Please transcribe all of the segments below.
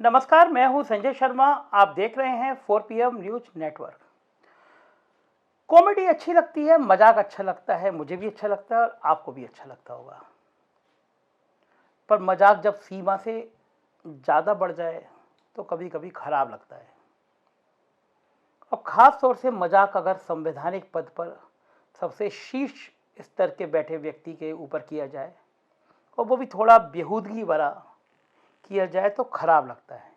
नमस्कार, मैं हूं संजय शर्मा। आप देख रहे हैं 4 PM न्यूज नेटवर्क। कॉमेडी अच्छी लगती है, मजाक अच्छा लगता है, मुझे भी अच्छा लगता है और आपको भी अच्छा लगता होगा। पर मजाक जब सीमा से ज़्यादा बढ़ जाए तो कभी कभी खराब लगता है। और ख़ास तौर से मजाक अगर संवैधानिक पद पर सबसे शीर्ष स्तर के बैठे व्यक्ति के ऊपर किया जाए और वो भी थोड़ा बेहूदगी भरा किया जाए तो खराब लगता है।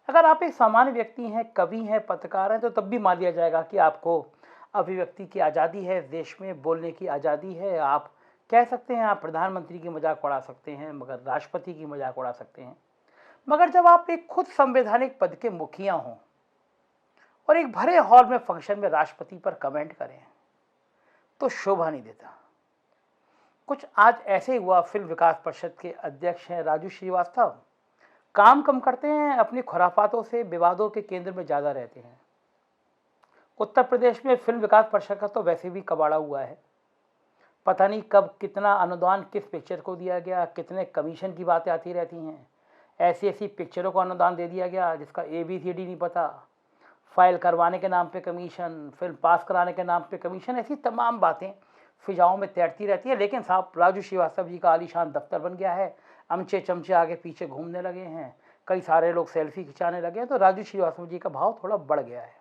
अगर आप एक सामान्य व्यक्ति हैं, कवि हैं, पत्रकार हैं, तो तब भी मान लिया जाएगा कि आपको अभिव्यक्ति की आज़ादी है, देश में बोलने की आज़ादी है। आप कह सकते हैं, आप प्रधानमंत्री की मजाक उड़ा सकते हैं, मगर राष्ट्रपति की मजाक उड़ा सकते हैं। मगर जब आप एक खुद संवैधानिक पद के मुखिया हों और एक भरे हॉल में फंक्शन में राष्ट्रपति पर कमेंट करें तो शोभा नहीं देता। कुछ आज ऐसे हुआ। फिल्म विकास परिषद के अध्यक्ष हैं राजू श्रीवास्तव, काम कम करते हैं, अपनी खुराफातों से विवादों के केंद्र में ज़्यादा रहते हैं। उत्तर प्रदेश में फिल्म विकास परिषद का तो वैसे भी कबाड़ा हुआ है। पता नहीं कब कितना अनुदान किस पिक्चर को दिया गया, कितने कमीशन की बातें आती रहती हैं। ऐसी ऐसी पिक्चरों को अनुदान दे दिया गया जिसका ABCD नहीं पता। फाइल करवाने के नाम पे कमीशन, फिल्म पास कराने के नाम पे कमीशन, ऐसी तमाम बातें फिजाओं में तैरती रहती है। लेकिन साहब राजू श्रीवास्तव जी का आलीशान दफ्तर बन गया है, अमचे चमचे आगे पीछे घूमने लगे हैं, कई सारे लोग सेल्फी खिंचाने लगे हैं, तो राजू श्रीवास्तव जी का भाव थोड़ा बढ़ गया है।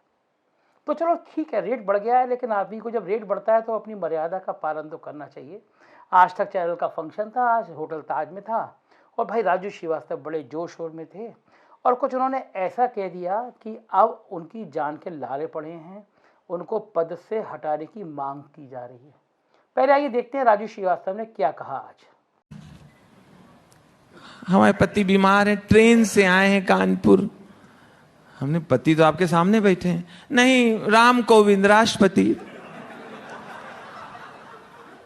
तो चलो ठीक है, रेट बढ़ गया है, लेकिन आदमी को जब रेट बढ़ता है तो अपनी मर्यादा का पालन तो करना चाहिए। आज तक चैनल का फंक्शन था, आज होटल ताज में था और भाई राजू श्रीवास्तव बड़े जोश शोर में थे और कुछ उन्होंने ऐसा कह दिया कि अब उनकी जान के लाले पड़े हैं, उनको पद से हटाने की मांग की जा रही है। पहले आइए देखते हैं राजू श्रीवास्तव ने क्या कहा आज। हमारे पति बीमार हैं, ट्रेन से आए हैं कानपुर। हमने पति तो आपके सामने बैठे हैं। नहीं, राम कोविंद राष्ट्रपति।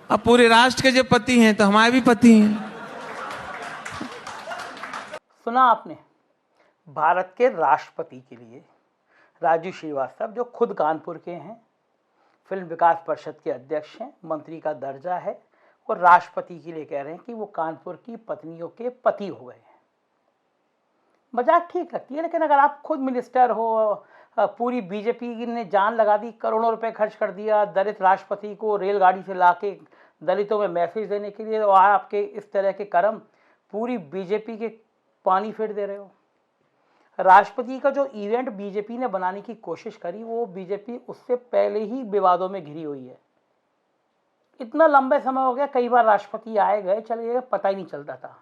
अब पूरे राष्ट्र के जो पति हैं तो हमारे भी पति हैं। सुना आपने, भारत के राष्ट्रपति के लिए राजू श्रीवास्तव, जो खुद कानपुर के हैं, फिल्म विकास परिषद के अध्यक्ष हैं, मंत्री का दर्जा है, और राष्ट्रपति के लिए कह रहे हैं कि वो कानपुर की पत्नियों के पति हो गए हैं। मजाक ठीक लगती है, लेकिन अगर आप खुद मिनिस्टर हो, पूरी बीजेपी ने जान लगा दी, करोड़ों रुपए खर्च कर दिया दलित राष्ट्रपति को रेलगाड़ी से लाके दलितों में मैसेज देने के लिए, और आपके इस तरह के कर्म पूरी बीजेपी के पानी फेर दे रहे हो। राष्ट्रपति का जो इवेंट बीजेपी ने बनाने की कोशिश करी, वो बीजेपी उससे पहले ही विवादों में घिरी हुई है। इतना लंबे समय हो गया, कई बार राष्ट्रपति आए गए चले गए, पता ही नहीं चलता था।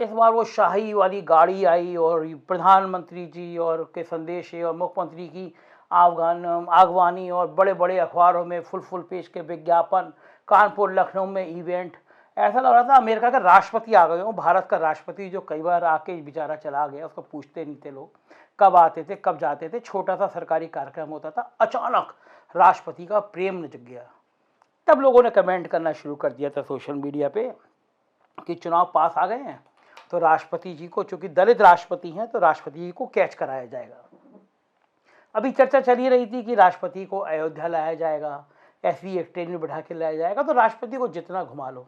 इस बार वो शाही वाली गाड़ी आई और प्रधानमंत्री जी और के संदेश और मुख्यमंत्री की आगवानी और बड़े बड़े अखबारों में फुल पेज के विज्ञापन, कानपुर लखनऊ में इवेंट। ऐसा लग रहा था अमेरिका के राष्ट्रपति आ गए हो। भारत का राष्ट्रपति जो कई बार आके बेचारा चला गया, उसको पूछते नहीं थे लोग कब आते थे कब जाते थे, छोटा सा सरकारी कार्यक्रम होता था, अचानक राष्ट्रपति का प्रेम जग गया। तब लोगों ने कमेंट करना शुरू कर दिया था सोशल मीडिया पे कि चुनाव पास आ गए हैं तो राष्ट्रपति जी को, चूंकि दलित राष्ट्रपति हैं, तो राष्ट्रपति जी को कैच कराया जाएगा। अभी चर्चा चली रही थी कि राष्ट्रपति को अयोध्या लाया जाएगा, ऐसी एक ट्रेन में बैठा के लाया जाएगा, तो राष्ट्रपति को जितना घुमा लो।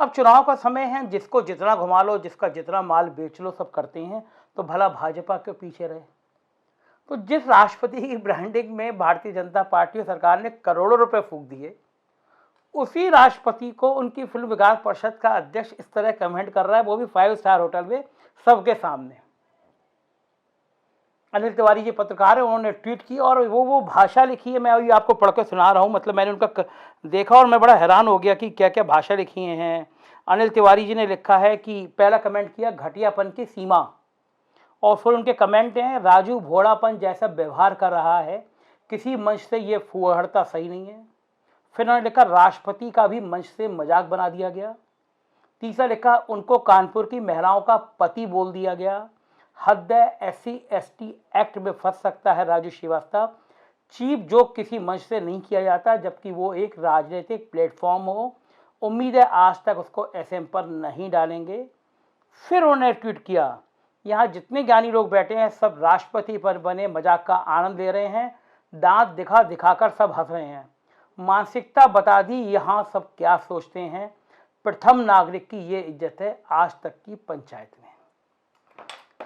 अब चुनाव का समय है, जिसको जितना घुमा लो, जिसका जितना माल बेच लो, सब करते हैं, तो भला भाजपा के पीछे रहे। तो जिस राष्ट्रपति की ब्रांडिंग में भारतीय जनता पार्टी और सरकार ने करोड़ों रुपए फूंक दिए, उसी राष्ट्रपति को उनकी फिल्म विकास परिषद का अध्यक्ष इस तरह कमेंट कर रहा है, वो भी 5 स्टार होटल में सबके सामने। अनिल तिवारी जी पत्रकार है, उन्होंने ट्वीट की और वो भाषा लिखी है, मैं अभी आपको पढ़ के सुना रहा हूँ। मतलब मैंने उनका देखा और मैं बड़ा हैरान हो गया कि क्या क्या भाषा लिखी हैं। अनिल तिवारी जी ने लिखा है कि पहला कमेंट किया घटियापन की सीमा, और फिर उनके कमेंट हैं राजू भोड़ापन जैसा व्यवहार कर रहा है, किसी मंच से ये फुहड़ता सही नहीं है। फिर उन्होंने लिखा राष्ट्रपति का भी मंच से मजाक बना दिया गया। तीसरा लिखा उनको कानपुर की महिलाओं का पति बोल दिया गया। हद है, SC/ST एक्ट में फंस सकता है राजू श्रीवास्तव। चीप जोक किसी मंच से नहीं किया जाता, जबकि वो एक राजनीतिक प्लेटफॉर्म हो। उम्मीद है आज तक उसको SM पर नहीं डालेंगे। फिर उन्होंने ट्वीट किया यहाँ जितने ज्ञानी लोग बैठे हैं सब राष्ट्रपति पर बने मजाक का आनंद ले रहे हैं, दांत दिखा दिखाकर सब हंस रहे हैं। मानसिकता बता दी यहाँ सब क्या सोचते हैं, प्रथम नागरिक की ये इज्जत है आज तक की पंचायत में।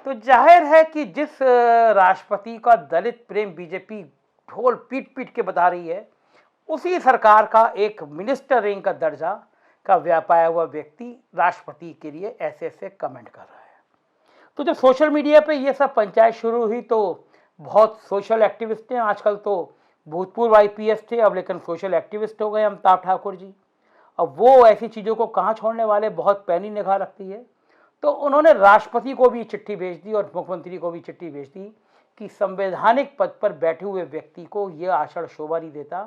तो जाहिर है कि जिस राष्ट्रपति का दलित प्रेम बीजेपी ढोल पीट पीट के बता रही है, उसी सरकार का एक मिनिस्टर रैंक का दर्जा का व्यापाया हुआ व्यक्ति राष्ट्रपति के लिए ऐसे ऐसे कमेंट कर रहा है। तो जब सोशल मीडिया पे ये सब पंचायत शुरू हुई तो बहुत सोशल एक्टिविस्ट हैं, आजकल तो भूतपूर्व आईपीएस थे अब लेकिन सोशल एक्टिविस्ट हो गए अमिताभ ठाकुर जी। अब वो ऐसी चीज़ों को कहाँ छोड़ने वाले, बहुत पैनी निगाह रखती है। तो उन्होंने राष्ट्रपति को भी चिट्ठी भेज दी और मुख्यमंत्री को भी चिट्ठी भेज दी कि संवैधानिक पद पर बैठे हुए व्यक्ति को यह आषाढ़ शोभा नहीं देता,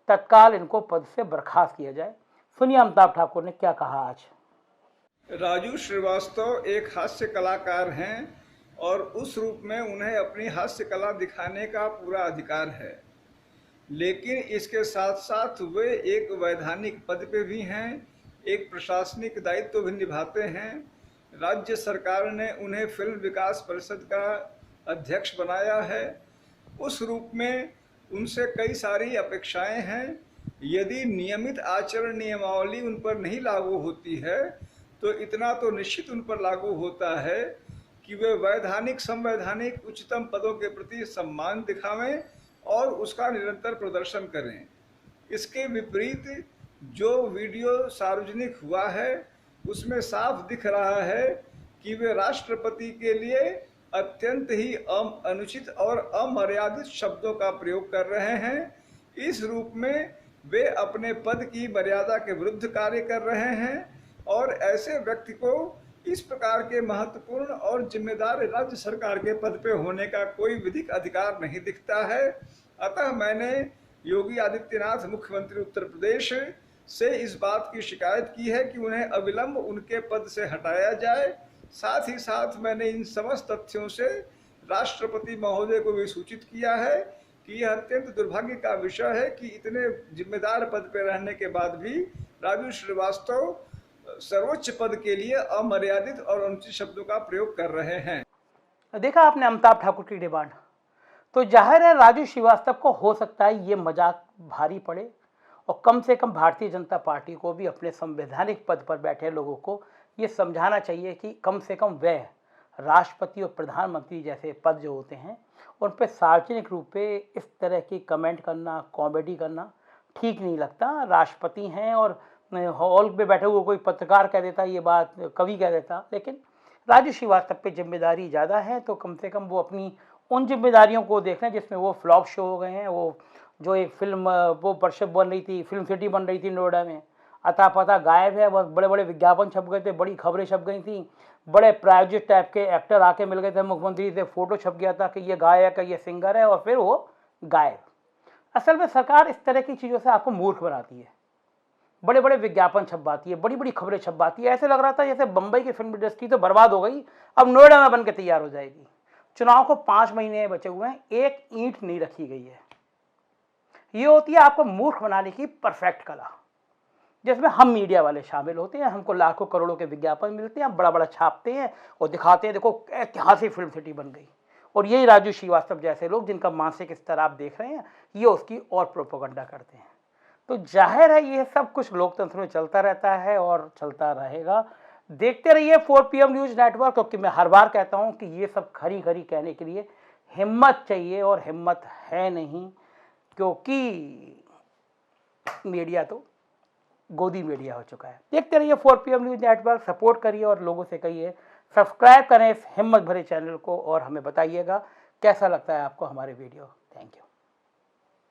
तत्काल इनको पद से बर्खास्त किया जाए। सुनिए अमिताभ ठाकुर ने क्या कहा आज। राजू श्रीवास्तव एक हास्य कलाकार हैं और उस रूप में उन्हें अपनी हास्य कला दिखाने का पूरा अधिकार है, लेकिन इसके साथ साथ वे एक वैधानिक पद पे भी हैं, एक प्रशासनिक दायित्व भी निभाते हैं। राज्य सरकार ने उन्हें फिल्म विकास परिषद का अध्यक्ष बनाया है। उस रूप में उनसे कई सारी अपेक्षाएं हैं। यदि नियमित आचरण नियमावली उन पर नहीं लागू होती है तो इतना तो निश्चित उन पर लागू होता है कि वे वैधानिक संवैधानिक उच्चतम पदों के प्रति सम्मान दिखावें और उसका निरंतर प्रदर्शन करें। इसके विपरीत जो वीडियो सार्वजनिक हुआ है उसमें साफ दिख रहा है कि वे राष्ट्रपति के लिए अत्यंत ही अनुचित और अमर्यादित शब्दों का प्रयोग कर रहे हैं। इस रूप में वे अपने पद की मर्यादा के विरुद्ध कार्य कर रहे हैं और ऐसे व्यक्ति को इस प्रकार के महत्वपूर्ण और जिम्मेदार राज्य सरकार के पद पे होने का कोई विधिक अधिकार नहीं दिखता है। अतः मैंने योगी आदित्यनाथ मुख्यमंत्री उत्तर प्रदेश से इस बात की शिकायत की है कि उन्हें अविलंब उनके पद से हटाया जाए। साथ ही साथ मैंने इन समस्त तथ्यों से राष्ट्रपति महोदय को भी सूचित किया है कि यह अत्यंत दुर्भाग्य का विषय है कि इतने जिम्मेदार पद पर रहने के बाद भी राजू श्रीवास्तव सर्वोच्च पद के लिए अमर्यादित और अनुचित शब्दों का प्रयोग कर रहे हैं। देखा आपने अमिताभ ठाकुर की डिमांड। तो जाहिर है राजू श्रीवास्तव को हो सकता है ये मजाक भारी पड़े और कम से कम भारतीय जनता पार्टी को भी अपने संवैधानिक पद पर बैठे लोगों को ये समझाना चाहिए कि कम से कम वह राष्ट्रपति और प्रधानमंत्री जैसे पद जो होते हैं उन पर सार्वजनिक रूप पे इस तरह की कमेंट करना, कॉमेडी करना ठीक नहीं लगता। राष्ट्रपति हैं और हॉल पे बैठे हुए कोई पत्रकार कह देता ये बात, कवि कह देता, लेकिन राजू श्रीवास्तव पे जिम्मेदारी ज़्यादा है तो कम से कम वो अपनी उन जिम्मेदारियों को देखें जिसमें वो फ्लॉप शो हो गए हैं। वो जो एक फिल्म वो वर्कशॉप बन रही थी, फिल्म सिटी बन रही थी नोएडा में, अता पता गायब है। बस बड़े बड़े विज्ञापन छप गए थे, बड़ी खबरें छप गई थी, बड़े प्रायोजित टाइप के एक्टर आके मिल गए थे मुख्यमंत्री से, फोटो छप गया था कि ये गायक है, ये सिंगर है, और फिर वो गायब। असल में सरकार इस तरह की चीज़ों से आपको मूर्ख बनाती है, बड़े बड़े विज्ञापन छपवाती है, बड़ी बड़ी खबरें छपवाती है। ऐसे लग रहा था जैसे बम्बई की फिल्म इंडस्ट्री तो बर्बाद हो गई, अब नोएडा में बन के तैयार हो जाएगी। चुनाव को 5 महीने बचे हुए हैं, एक ईंट नहीं रखी गई है। ये होती है आपको मूर्ख बनाने की परफेक्ट कला, जिसमें हम मीडिया वाले शामिल होते हैं। हमको लाखों करोड़ों के विज्ञापन मिलते हैं, हम बड़ा बड़ा छापते हैं और दिखाते हैं देखो ऐतिहासिक फिल्म सिटी बन गई। और यही राजू श्रीवास्तव जैसे लोग जिनका मानसिक स्तर आप देख रहे हैं, ये उसकी और प्रोपेगेंडा करते हैं। तो जाहिर है ये सब कुछ लोकतंत्र में चलता रहता है और चलता रहेगा। देखते रहिए 4 PM न्यूज़ नेटवर्क, क्योंकि मैं हर बार कहता हूँ कि ये सब खरी खरी कहने के लिए हिम्मत चाहिए और हिम्मत है नहीं, क्योंकि मीडिया तो गोदी मीडिया हो चुका है। देखते रहिए 4 PM न्यूज़ नेटवर्क, सपोर्ट करिए और लोगों से कहिए सब्सक्राइब करें इस हिम्मत भरे चैनल को और हमें बताइएगा कैसा लगता है आपको हमारे वीडियो।